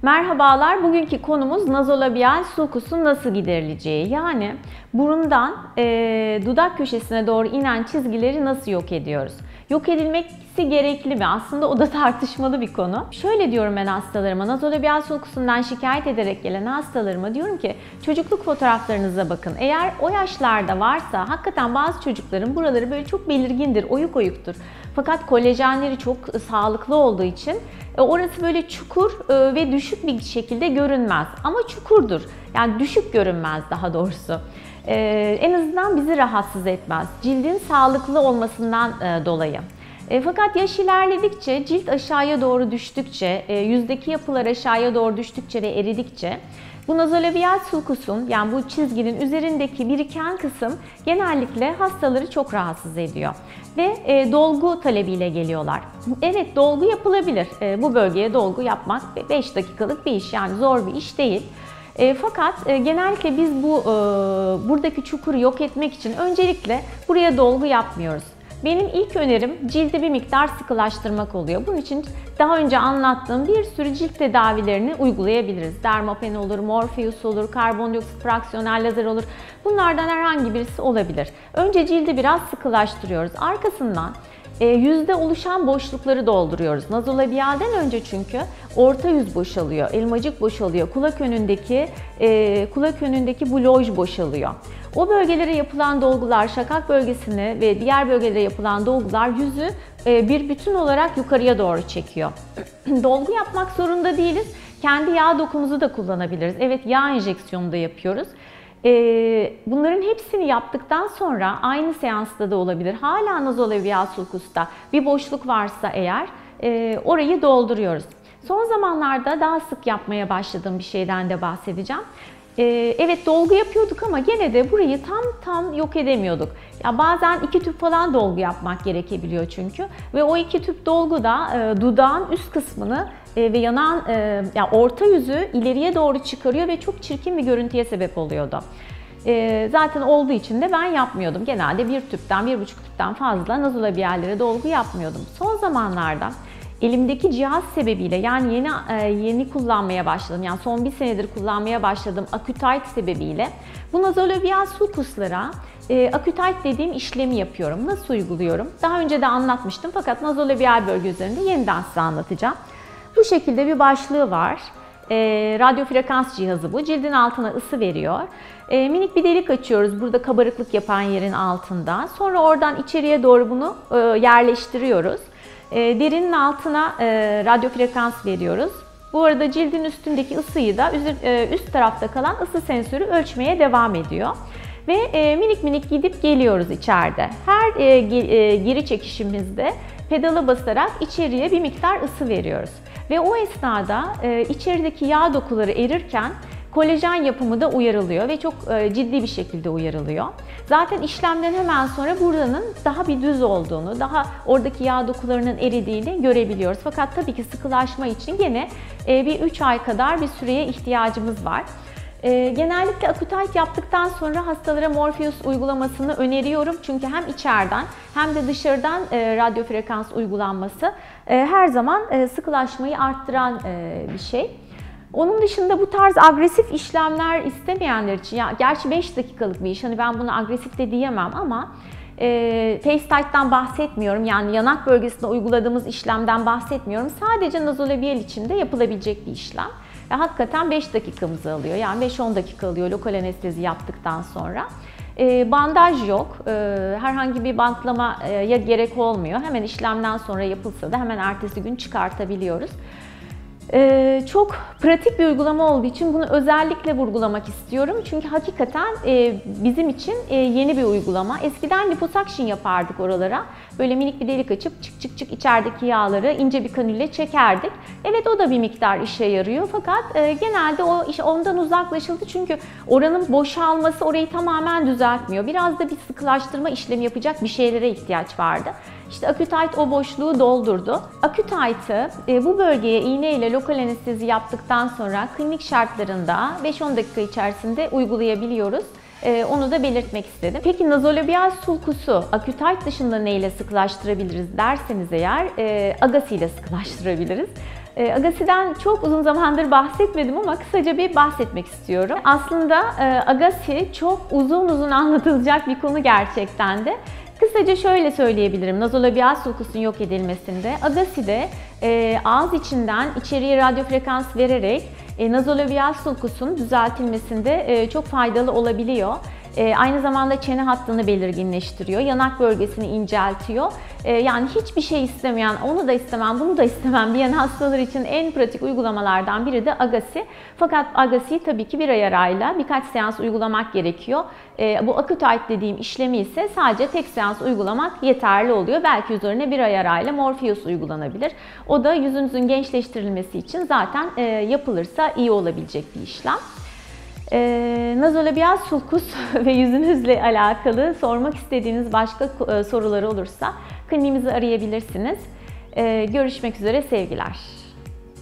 Merhabalar, bugünkü konumuz nazolabiyal sulkusun nasıl giderileceği. Yani burundan dudak köşesine doğru inen çizgileri nasıl yok ediyoruz? Yok edilmesi gerekli mi? Aslında o da tartışmalı bir konu. Şöyle diyorum ben hastalarıma, nazolabiyal sulkusundan şikayet ederek gelen hastalarıma diyorum ki çocukluk fotoğraflarınıza bakın. Eğer o yaşlarda varsa hakikaten bazı çocukların buraları böyle çok belirgindir, oyuk oyuktur. Fakat kolajenleri çok sağlıklı olduğu için orası böyle çukur ve düşük bir şekilde görünmez. Ama çukurdur. Yani düşük görünmez daha doğrusu. En azından bizi rahatsız etmez. Cildin sağlıklı olmasından dolayı. Fakat yaş ilerledikçe, cilt aşağıya doğru düştükçe, yüzdeki yapılar aşağıya doğru düştükçe ve eridikçe bu nazolabiyal sulkusun, yani bu çizginin üzerindeki biriken kısım genellikle hastaları çok rahatsız ediyor. Ve dolgu talebiyle geliyorlar. Evet, dolgu yapılabilir. Bu bölgeye dolgu yapmak 5 dakikalık bir iş, yani zor bir iş değil. Fakat genellikle biz buradaki çukuru yok etmek için öncelikle buraya dolgu yapmıyoruz. Benim ilk önerim cildi bir miktar sıkılaştırmak oluyor. Bunun için daha önce anlattığım bir sürü cilt tedavilerini uygulayabiliriz. Dermapen olur, Morpheus olur, karbondioksit fraksiyonel lazer olur. Bunlardan herhangi birisi olabilir. Önce cildi biraz sıkılaştırıyoruz. Arkasından yüzde oluşan boşlukları dolduruyoruz. Nazolabiyalden önce çünkü orta yüz boşalıyor, elmacık boşalıyor, kulak önündeki bu loj boşalıyor. O bölgelere yapılan dolgular, şakak bölgesine ve diğer bölgelere yapılan dolgular yüzü bir bütün olarak yukarıya doğru çekiyor. Dolgu yapmak zorunda değiliz. Kendi yağ dokumuzu da kullanabiliriz. Evet, yağ enjeksiyonu da yapıyoruz. Bunların hepsini yaptıktan sonra aynı seansta da olabilir. Hala nazolabiyal sulkusta bir boşluk varsa eğer orayı dolduruyoruz. Son zamanlarda daha sık yapmaya başladığım bir şeyden de bahsedeceğim. Evet, dolgu yapıyorduk ama gene de burayı tam yok edemiyorduk. Ya bazen 2 tüp falan dolgu yapmak gerekebiliyor çünkü. Ve o 2 tüp dolgu da dudağın üst kısmını ve yanağın yani orta yüzü ileriye doğru çıkarıyor ve çok çirkin bir görüntüye sebep oluyordu. Zaten olduğu için de ben yapmıyordum. Genelde 1 tüpten, 1,5 tüpten fazla nazolabiyallere dolgu yapmıyordum. Son zamanlarda elimdeki cihaz sebebiyle, yani yeni kullanmaya başladım, yani son 1 senedir kullanmaya başladığım Accutite sebebiyle bu nazolabiyal sulkuslara Accutite dediğim işlemi yapıyorum. Nasıl uyguluyorum? Daha önce de anlatmıştım fakat nazolabiyal bölge üzerinde yeniden size anlatacağım. Bu şekilde bir başlığı var. Radyo frekans cihazı bu. Cildin altına ısı veriyor. Minik bir delik açıyoruz burada kabarıklık yapan yerin altında. Sonra oradan içeriye doğru bunu yerleştiriyoruz. Derinin altına radyo frekans veriyoruz. Bu arada cildin üstündeki ısıyı da üst tarafta kalan ısı sensörü ölçmeye devam ediyor. Ve minik minik gidip geliyoruz içeride. Her geri çekişimizde pedala basarak içeriye bir miktar ısı veriyoruz. Ve o esnada içerideki yağ dokuları erirken kolajen yapımı da uyarılıyor ve çok ciddi bir şekilde uyarılıyor. Zaten işlemden hemen sonra buranın daha bir düz olduğunu, daha oradaki yağ dokularının eridiğini görebiliyoruz. Fakat tabii ki sıkılaşma için yine bir 3 ay kadar bir süreye ihtiyacımız var. Genellikle Accutite yaptıktan sonra hastalara Morpheus uygulamasını öneriyorum. Çünkü hem içeriden hem de dışarıdan radyo frekans uygulanması her zaman sıkılaşmayı arttıran bir şey. Onun dışında bu tarz agresif işlemler istemeyenler için, ya gerçi 5 dakikalık bir iş, hani ben bunu agresif de diyemem ama FaceTite'dan bahsetmiyorum, yani yanak bölgesinde uyguladığımız işlemden bahsetmiyorum. Sadece nazolabiyal için de yapılabilecek bir işlem. Hakikaten 5 dakikamızı alıyor, yani 5-10 dakika alıyor lokal anestezi yaptıktan sonra. Bandaj yok, herhangi bir bantlamaya gerek olmuyor. Hemen işlemden sonra yapılsa da hemen ertesi gün çıkartabiliyoruz. Çok pratik bir uygulama olduğu için bunu özellikle vurgulamak istiyorum. Çünkü hakikaten bizim için yeni bir uygulama. Eskiden liposuction yapardık oralara. Böyle minik bir delik açıp çık içerideki yağları ince bir kanülle çekerdik. Evet, o da bir miktar işe yarıyor fakat genelde o iş ondan uzaklaşıldı çünkü oranın boşalması orayı tamamen düzeltmiyor. Biraz da bir sıkılaştırma işlemi yapacak bir şeylere ihtiyaç vardı. İşte Accutite o boşluğu doldurdu. Accutite'ı bu bölgeye iğne ile lokal anestezi yaptıktan sonra klinik şartlarında 5-10 dakika içerisinde uygulayabiliyoruz. Onu da belirtmek istedim. Peki nazolabiyal sulkusu Accutite dışında neyle sıkılaştırabiliriz derseniz eğer Agassi ile sıkılaştırabiliriz. Agassi'den çok uzun zamandır bahsetmedim ama kısaca bir bahsetmek istiyorum. Aslında Agassi çok uzun anlatılacak bir konu gerçekten de. Kısaca şöyle söyleyebilirim, nazolabial sulkusun yok edilmesinde Agassi'de ağız içinden içeriye radyo frekans vererek nazolabial sulkusun düzeltilmesinde çok faydalı olabiliyor. Aynı zamanda çene hattını belirginleştiriyor, yanak bölgesini inceltiyor. Yani hiçbir şey istemeyen, onu da istemem, bunu da istemem diyen hastalar için en pratik uygulamalardan biri de Agassi. Fakat Agassi'yi tabii ki bir ay arayla birkaç seans uygulamak gerekiyor. Bu Accutite dediğim işlemi ise sadece tek seans uygulamak yeterli oluyor. Belki üzerine bir ay arayla Morpheus uygulanabilir. O da yüzünüzün gençleştirilmesi için zaten yapılırsa iyi olabilecek bir işlem. Nazolabial sulkus ve yüzünüzle alakalı sormak istediğiniz başka soruları olursa kliniğimizi arayabilirsiniz. Görüşmek üzere, sevgiler.